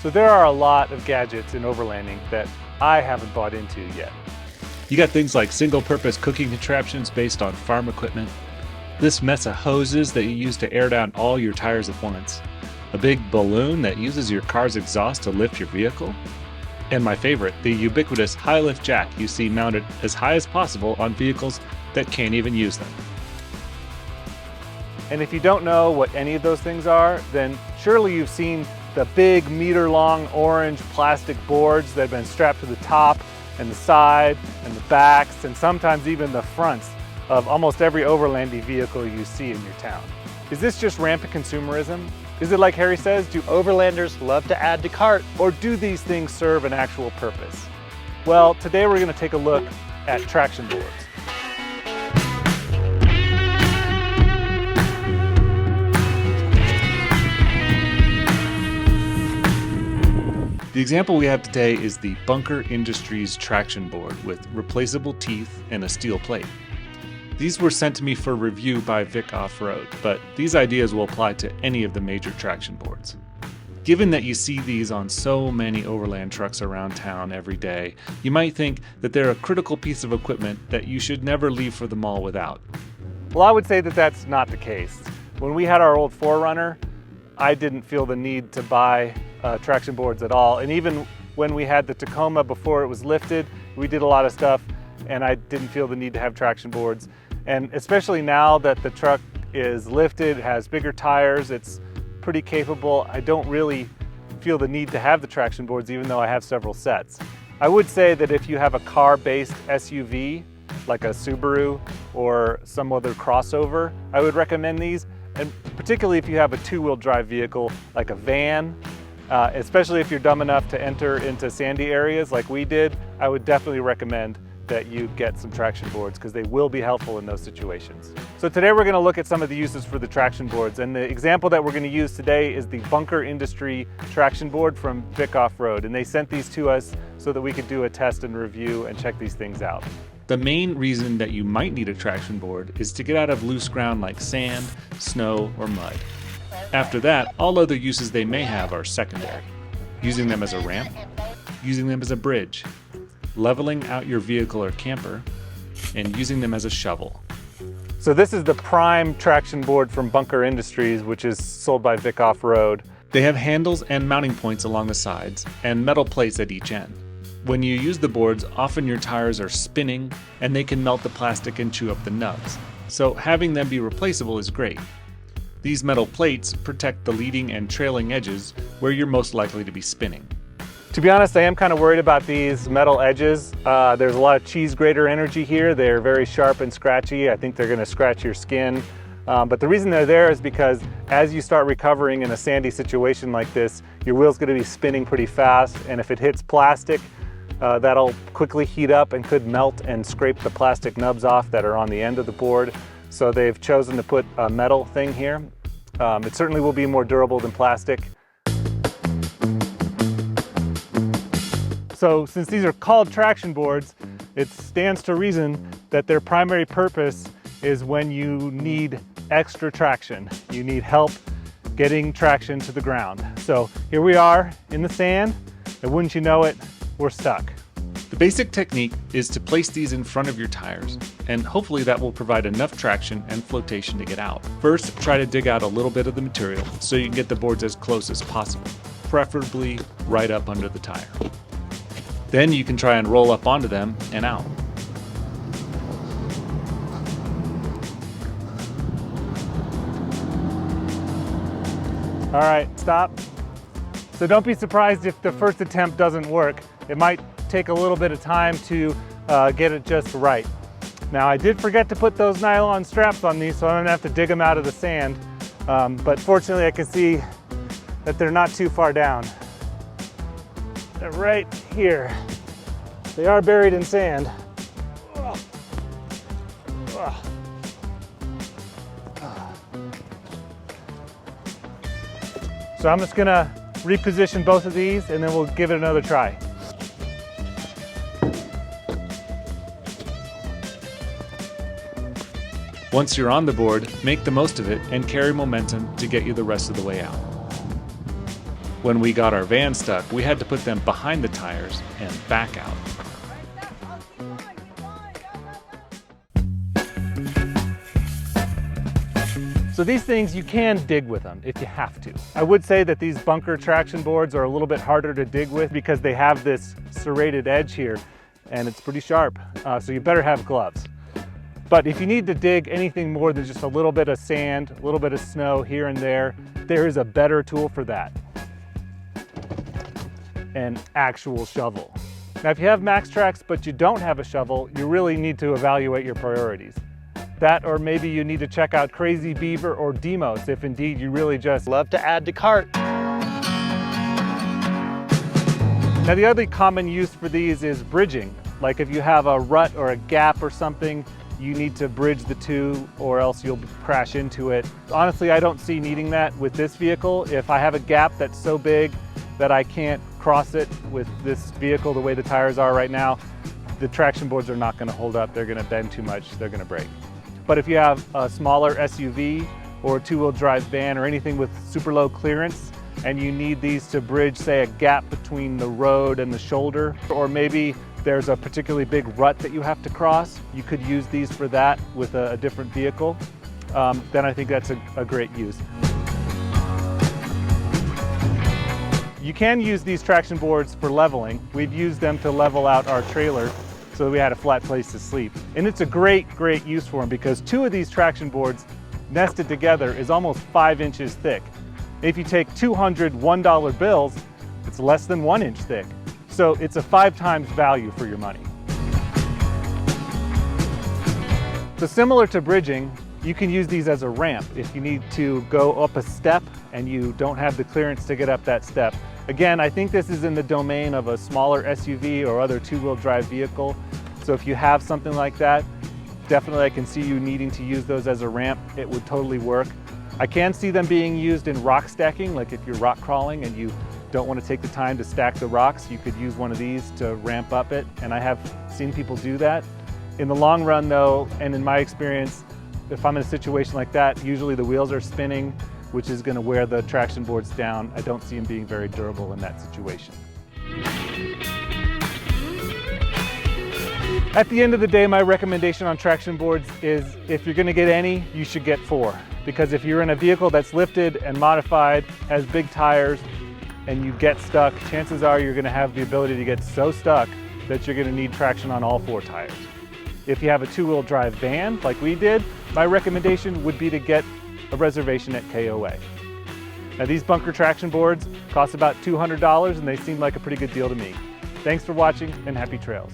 So there are a lot of gadgets in overlanding that I haven't bought into yet. You got things like single-purpose cooking contraptions based on farm equipment, this mess of hoses that you use to air down all your tires at once, a big balloon that uses your car's exhaust to lift your vehicle, and my favorite, the ubiquitous high-lift jack you see mounted as high as possible on vehicles that can't even use them. And if you don't know what any of those things are, then surely you've seen the big meter-long orange plastic boards that have been strapped to the top and the side and the backs and sometimes even the fronts of almost every overlanding vehicle you see in your town. Is this just rampant consumerism? Is it like Harry says, do overlanders love to add to cart, or do these things serve an actual purpose? Well, today we're going to take a look at traction boards. The example we have today is the Bunker Industries traction board with replaceable teeth and a steel plate. These were sent to me for review by VicOffRoad, but these ideas will apply to any of the major traction boards. Given that you see these on so many overland trucks around town every day, you might think that they're a critical piece of equipment that you should never leave for the mall without. Well, I would say that that's not the case. When we had our old 4Runner, I didn't feel the need to buy traction boards at all. And even when we had the Tacoma before it was lifted, we did a lot of stuff and I didn't feel the need to have traction boards. And especially now that the truck is lifted, has bigger tires, it's pretty capable, I don't really feel the need to have the traction boards even though I have several sets. I would say that if you have a car-based SUV, like a Subaru or some other crossover, I would recommend these. And particularly if you have a two-wheel drive vehicle like a van, especially if you're dumb enough to enter into sandy areas like we did, I would definitely recommend that you get some traction boards because they will be helpful in those situations. So today we're going to look at some of the uses for the traction boards, and the example that we're going to use today is the Bunker Industry traction board from VicOffRoad, and they sent these to us so that we could do a test and review and check these things out. The main reason that you might need a traction board is to get out of loose ground like sand, snow, or mud. After that, all other uses they may have are secondary. Using them as a ramp, using them as a bridge, leveling out your vehicle or camper, and using them as a shovel. So this is the Prime traction board from Bunker Industries, which is sold by VicOffRoad. They have handles and mounting points along the sides, and metal plates at each end. When you use the boards, often your tires are spinning, and they can melt the plastic and chew up the nubs. So having them be replaceable is great. These metal plates protect the leading and trailing edges where you're most likely to be spinning. To be honest, I am kind of worried about these metal edges. There's a lot of cheese grater energy here. They're very sharp and scratchy. I think they're going to scratch your skin. But the reason they're there is because as you start recovering in a sandy situation like this, your wheel's going to be spinning pretty fast, and if it hits plastic, that'll quickly heat up and could melt and scrape the plastic nubs off that are on the end of the board. So they've chosen to put a metal thing here. It certainly will be more durable than plastic. So since these are called traction boards, it stands to reason that their primary purpose is when you need extra traction. You need help getting traction to the ground. So here we are in the sand, and wouldn't you know it, we're stuck. The basic technique is to place these in front of your tires, and hopefully that will provide enough traction and flotation to get out. First, try to dig out a little bit of the material so you can get the boards as close as possible, preferably right up under the tire. Then you can try and roll up onto them and out. All right, stop. So don't be surprised if the first attempt doesn't work. It might take a little bit of time to get it just right. Now I did forget to put those nylon straps on these, so I'm gonna have to dig them out of the sand. But fortunately I can see that they're not too far down. They're right here. They are buried in sand. So I'm just gonna reposition both of these and then we'll give it another try. Once you're on the board, make the most of it and carry momentum to get you the rest of the way out. When we got our van stuck, we had to put them behind the tires and back out. So these things, you can dig with them if you have to. I would say that these bunker traction boards are a little bit harder to dig with because they have this serrated edge here and it's pretty sharp, so you better have gloves. But if you need to dig anything more than just a little bit of sand, a little bit of snow here and there is a better tool for that. An actual shovel. Now if you have MaxTrax but you don't have a shovel, you really need to evaluate your priorities. That, or maybe you need to check out Crazy Beaver or Demos if indeed you really just Love to add to cart. Now the other common use for these is bridging. Like if you have a rut or a gap or something, you need to bridge the two or else you'll crash into it. Honestly, I don't see needing that with this vehicle. If I have a gap that's so big that I can't cross it with this vehicle the way the tires are right now, the traction boards are not going to hold up. They're going to bend too much, they're going to break. But if you have a smaller SUV or a two-wheel drive van or anything with super low clearance and you need these to bridge, say, a gap between the road and the shoulder, or maybe there's a particularly big rut that you have to cross, you could use these for that with a different vehicle, then I think that's a great use. You can use these traction boards for leveling. We've used them to level out our trailer so that we had a flat place to sleep. And it's a great use for them because two of these traction boards nested together is almost 5 inches thick. If you take 200 $1 bills, it's less than 1 inch thick. So it's a 5 times value for your money. So similar to bridging, you can use these as a ramp if you need to go up a step and you don't have the clearance to get up that step. Again, I think this is in the domain of a smaller SUV or other two-wheel drive vehicle. So if you have something like that, definitely I can see you needing to use those as a ramp. It would totally work. I can see them being used in rock stacking, like if you're rock crawling and you don't want to take the time to stack the rocks, you could use one of these to ramp up it. And I have seen people do that. In the long run though, and in my experience, if I'm in a situation like that, usually the wheels are spinning, which is going to wear the traction boards down. I don't see them being very durable in that situation. At the end of the day, my recommendation on traction boards is if you're going to get any, you should get 4. Because if you're in a vehicle that's lifted and modified, has big tires, and you get stuck, chances are you're going to have the ability to get so stuck that you're going to need traction on all 4 tires. If you have a two-wheel drive van, like we did, my recommendation would be to get a reservation at KOA. Now these bunker traction boards cost about $200 and they seem like a pretty good deal to me. Thanks for watching and happy trails.